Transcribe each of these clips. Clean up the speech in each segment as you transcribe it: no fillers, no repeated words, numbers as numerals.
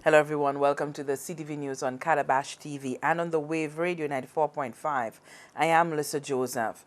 Hello everyone, welcome to the CTV News on Calabash TV and on the Wave Radio 94.5. I am Melissa Joseph.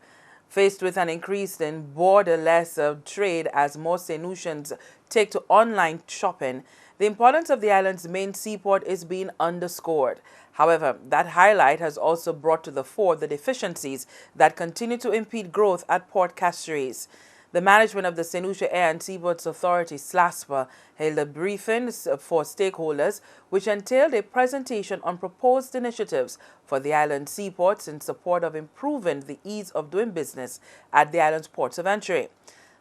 Faced with an increase in borderless trade as more St. Lucians take to online shopping, the importance of the island's main seaport is being underscored. However, that highlight has also brought to the fore the deficiencies that continue to impede growth at Port Castries. The management of the St. Lucia Air and Seaports Authority, SLASPA, held a briefing for stakeholders, which entailed a presentation on proposed initiatives for the island seaports in support of improving the ease of doing business at the island's ports of entry.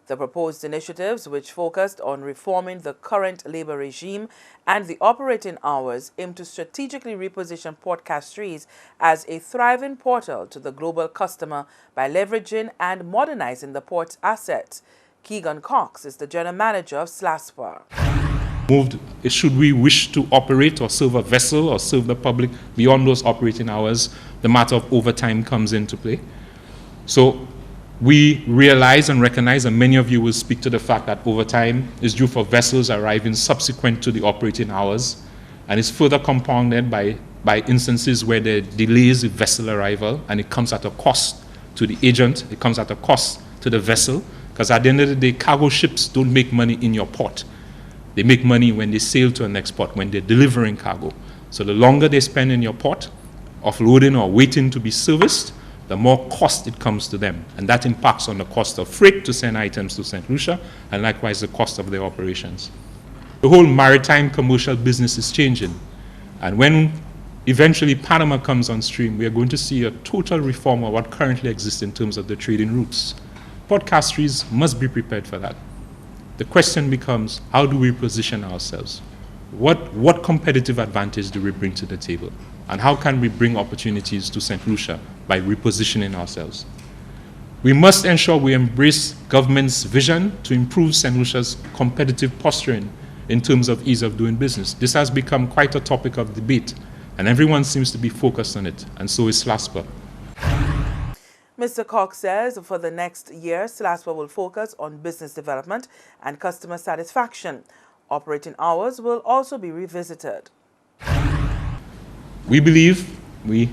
The proposed initiatives, which focused on reforming the current labor regime and the operating hours, aim to strategically reposition Port Castries as a thriving portal to the global customer by leveraging and modernizing the port's assets. Keegan Cox is the general manager of SLASPA. Should we wish to operate or serve a vessel or serve the public beyond those operating hours, the matter of overtime comes into play. So we realize and recognize, and many of you will speak to the fact that overtime is due for vessels arriving subsequent to the operating hours, and is further compounded by instances where there delays the vessel arrival, and it comes at a cost to the agent, it comes at a cost to the vessel, because at the end of the day, cargo ships don't make money in your port. They make money when they sail to the next port, when they're delivering cargo. So the longer they spend in your port, offloading or waiting to be serviced, the more cost it comes to them. And that impacts on the cost of freight to send items to St. Lucia, and likewise the cost of their operations. The whole maritime commercial business is changing. And when eventually Panama comes on stream, we are going to see a total reform of what currently exists in terms of the trading routes. Port Castries must be prepared for that. The question becomes, how do we position ourselves? What competitive advantage do we bring to the table? And how can we bring opportunities to St. Lucia by repositioning ourselves? We must ensure we embrace government's vision to improve St. Lucia's competitive posturing in terms of ease of doing business. This has become quite a topic of debate, and everyone seems to be focused on it, and so is SLASPA. Mr. Cox says for the next year, SLASPA will focus on business development and customer satisfaction. Operating hours will also be revisited. We believe we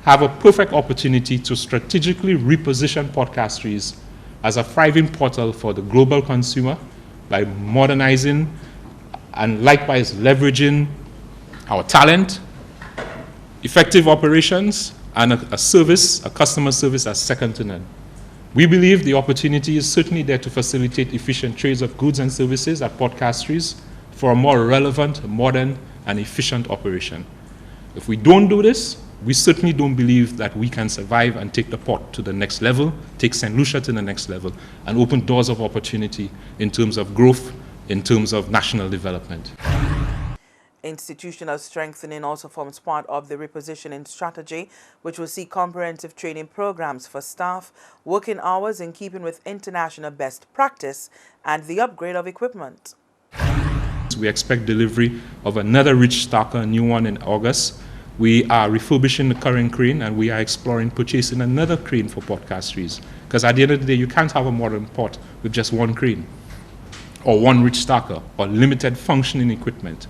have a perfect opportunity to strategically reposition Port Castries as a thriving portal for the global consumer by modernizing and likewise leveraging our talent, effective operations, and a customer service as second to none. We believe the opportunity is certainly there to facilitate efficient trades of goods and services at Port Castries for a more relevant, modern, and efficient operation. If we don't do this, we certainly don't believe that we can survive and take the port to the next level, take St. Lucia to the next level, and open doors of opportunity in terms of growth, in terms of national development. Institutional strengthening also forms part of the repositioning strategy, which will see comprehensive training programs for staff, working hours in keeping with international best practice, and the upgrade of equipment. We expect delivery of another Rich Starker, a new one in August. We are refurbishing the current crane, and we are exploring purchasing another crane for Port Castries. Because at the end of the day, you can't have a modern port with just one crane, or one Rich Starker, or limited functioning equipment.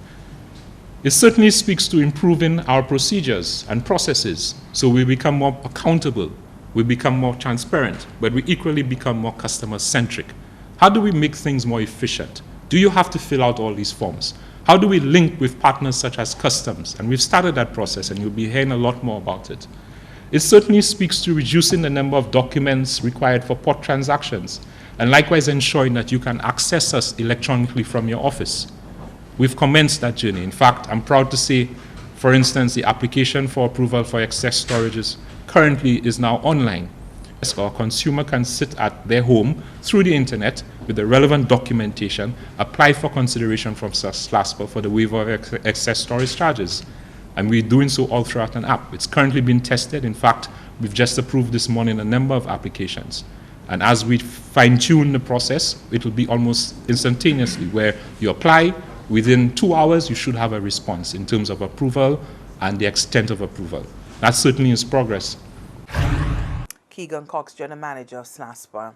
It certainly speaks to improving our procedures and processes, so we become more accountable, we become more transparent, but we equally become more customer-centric. How do we make things more efficient? Do you have to fill out all these forms? How do we link with partners such as customs? And we've started that process, and you'll be hearing a lot more about it. It certainly speaks to reducing the number of documents required for port transactions, and likewise ensuring that you can access us electronically from your office. We've commenced that journey. In fact, I'm proud to say, for instance, the application for approval for excess storages currently is now online. Our consumer can sit at their home through the internet with the relevant documentation, apply for consideration from SLASPA for the waiver of excess storage charges. And we're doing so all throughout an app. It's currently being tested. In fact, we've just approved this morning a number of applications. And as we fine-tune the process, it will be almost instantaneously, where you apply, within 2 hours, you should have a response in terms of approval and the extent of approval. That certainly is progress. Keegan Cox, General Manager of SLASPA.